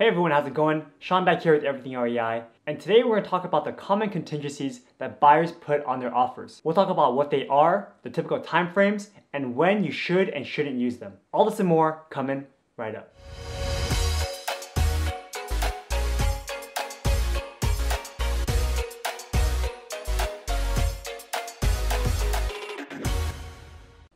Hey everyone, how's it going? Sean back here with Everything REI, and today we're going to talk about the common contingencies that buyers put on their offers. We'll talk about what they are, the typical time frames, and when you should and shouldn't use them. All this and more coming right up.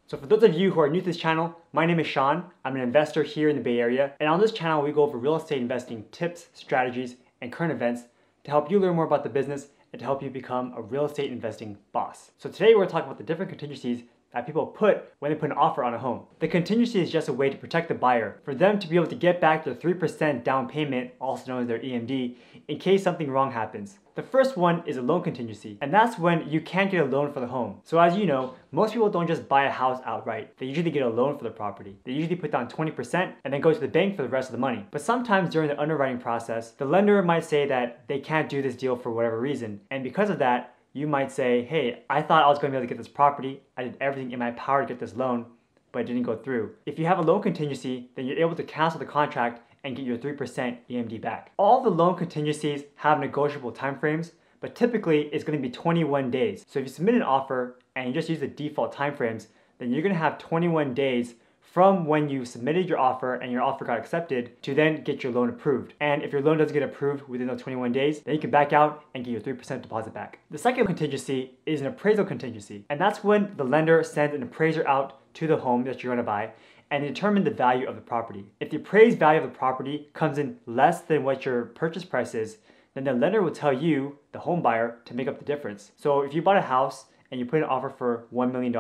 So for those of you who are new to this channel, my name is Sean. I'm an investor here in the Bay Area, and on this channel we go over real estate investing tips, strategies, and current events to help you learn more about the business and to help you become a real estate investing boss. So today we're going to talk about the different contingencies that people put when they put an offer on a home. The contingency is just a way to protect the buyer, for them to be able to get back their 3% down payment, also known as their EMD, in case something wrong happens. The first one is a loan contingency, and that's when you can't get a loan for the home. So as you know, most people don't just buy a house outright. They usually get a loan for the property. They usually put down 20% and then go to the bank for the rest of the money. But sometimes during the underwriting process, the lender might say that they can't do this deal for whatever reason. And because of that, you might say, hey, I thought I was going to be able to get this property. I did everything in my power to get this loan, but it didn't go through. If you have a loan contingency, then you're able to cancel the contract and get your 3% EMD back. All the loan contingencies have negotiable timeframes, but typically it's going to be 21 days. So if you submit an offer and you just use the default timeframes, then you're going to have 21 days from when you submitted your offer and your offer got accepted to then get your loan approved. And if your loan doesn't get approved within those 21 days, then you can back out and get your 3% deposit back. The second contingency is an appraisal contingency, and that's when the lender sends an appraiser out to the home that you're going to buy and determine the value of the property. If the appraised value of the property comes in less than what your purchase price is, then the lender will tell you, the home buyer, to make up the difference. So if you bought a house and you put an offer for $1 million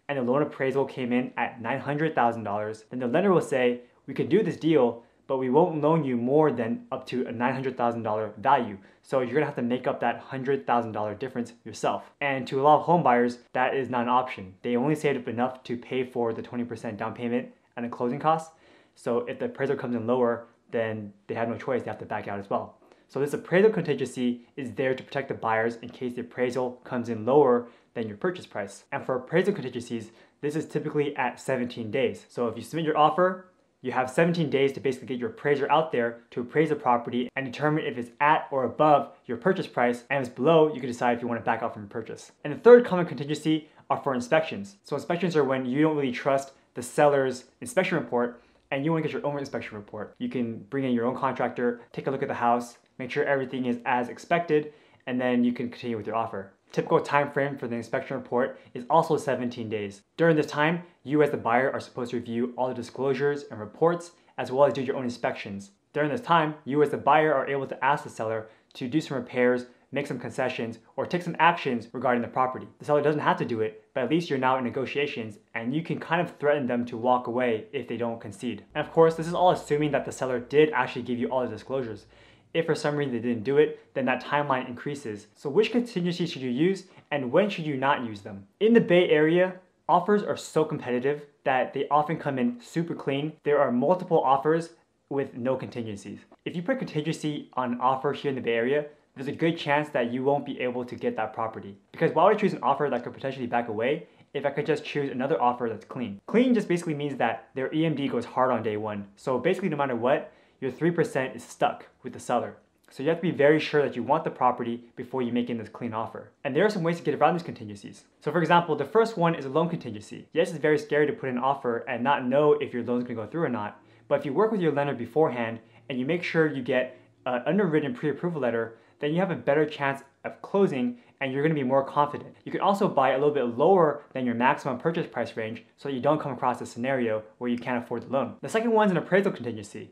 and the loan appraisal came in at $900,000, then the lender will say, we could do this deal, but we won't loan you more than up to a $900,000 value. So you're gonna have to make up that $100,000 difference yourself. And to a lot of home buyers, that is not an option. They only saved up enough to pay for the 20% down payment and the closing costs. So if the appraisal comes in lower, then they have no choice, they have to back out as well. So this appraisal contingency is there to protect the buyers in case the appraisal comes in lower than your purchase price. And for appraisal contingencies, this is typically at 17 days. So if you submit your offer, you have 17 days to basically get your appraiser out there to appraise the property and determine if it's at or above your purchase price, and if it's below, you can decide if you want to back out from your purchase. And the third common contingency are for inspections. So inspections are when you don't really trust the seller's inspection report and you want to get your own inspection report. You can bring in your own contractor, take a look at the house, make sure everything is as expected, and then you can continue with your offer. Typical time frame for the inspection report is also 17 days. During this time, you as the buyer are supposed to review all the disclosures and reports, as well as do your own inspections. During this time, you as the buyer are able to ask the seller to do some repairs, make some concessions, or take some actions regarding the property. The seller doesn't have to do it, but at least you're now in negotiations and you can kind of threaten them to walk away if they don't concede. And of course, this is all assuming that the seller did actually give you all the disclosures. If for some reason they didn't do it, then that timeline increases. So which contingencies should you use and when should you not use them? In the Bay Area, offers are so competitive that they often come in super clean. There are multiple offers with no contingencies. If you put contingency on an offer here in the Bay Area, there's a good chance that you won't be able to get that property. Because why would I choose an offer that could potentially back away if I could just choose another offer that's clean? Clean just basically means that their EMD goes hard on day one. So basically no matter what, your 3% is stuck with the seller. So you have to be very sure that you want the property before you make in this clean offer. And there are some ways to get around these contingencies. So for example, the first one is a loan contingency. Yes, it's very scary to put in an offer and not know if your loan's gonna go through or not. But if you work with your lender beforehand and you make sure you get an underwritten pre-approval letter, then you have a better chance of closing and you're gonna be more confident. You can also buy a little bit lower than your maximum purchase price range so that you don't come across a scenario where you can't afford the loan. The second one is an appraisal contingency.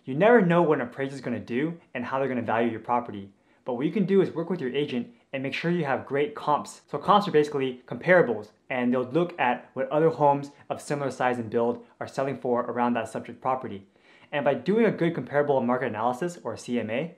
You never know what an appraiser is going to do and how they're going to value your property. But what you can do is work with your agent and make sure you have great comps. So comps are basically comparables, and they'll look at what other homes of similar size and build are selling for around that subject property. And by doing a good comparable market analysis, or CMA,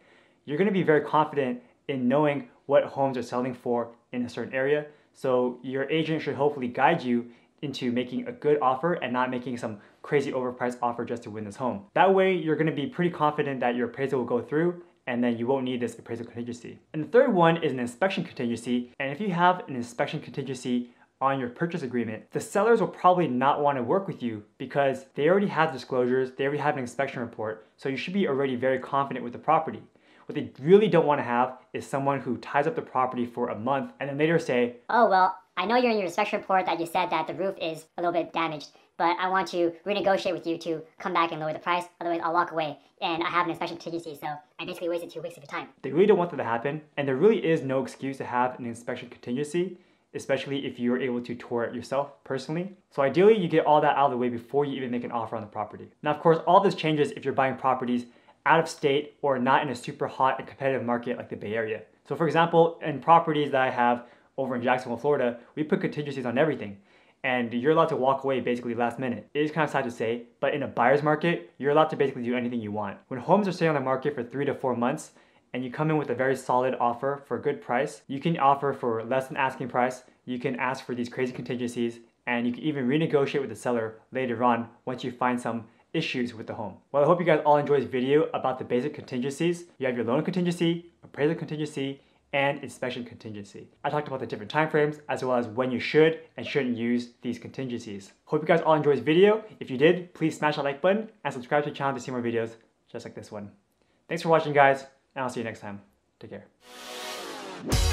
you're going to be very confident in knowing what homes are selling for in a certain area. So your agent should hopefully guide you into making a good offer and not making some crazy overpriced offer just to win this home. That way, you're gonna be pretty confident that your appraisal will go through and then you won't need this appraisal contingency. And the third one is an inspection contingency. And if you have an inspection contingency on your purchase agreement, the sellers will probably not want to work with you because they already have disclosures, they already have an inspection report, so you should be already very confident with the property. What they really don't want to have is someone who ties up the property for a month and then later say, "Oh, well, I know you're in your inspection report that you said that the roof is a little bit damaged, but I want to renegotiate with you to come back and lower the price, otherwise I'll walk away, and I have an inspection contingency, so I basically wasted 2 weeks of your time." They really don't want that to happen, and there really is no excuse to have an inspection contingency, especially if you're able to tour it yourself personally. So ideally, you get all that out of the way before you even make an offer on the property. Now, of course, all this changes if you're buying properties out of state or not in a super hot and competitive market like the Bay Area. So for example, in properties that I have over in Jacksonville, Florida, we put contingencies on everything. And you're allowed to walk away basically last minute. It is kind of sad to say, but in a buyer's market, you're allowed to basically do anything you want. When homes are staying on the market for 3 to 4 months, and you come in with a very solid offer for a good price, you can offer for less than asking price, you can ask for these crazy contingencies, and you can even renegotiate with the seller later on once you find some issues with the home. Well, I hope you guys all enjoyed this video about the basic contingencies. You have your loan contingency, appraisal contingency, and inspection contingency. I talked about the different time frames as well as when you should and shouldn't use these contingencies. Hope you guys all enjoyed this video. If you did, please smash that like button and subscribe to the channel to see more videos just like this one. Thanks for watching, guys, and I'll see you next time. Take care.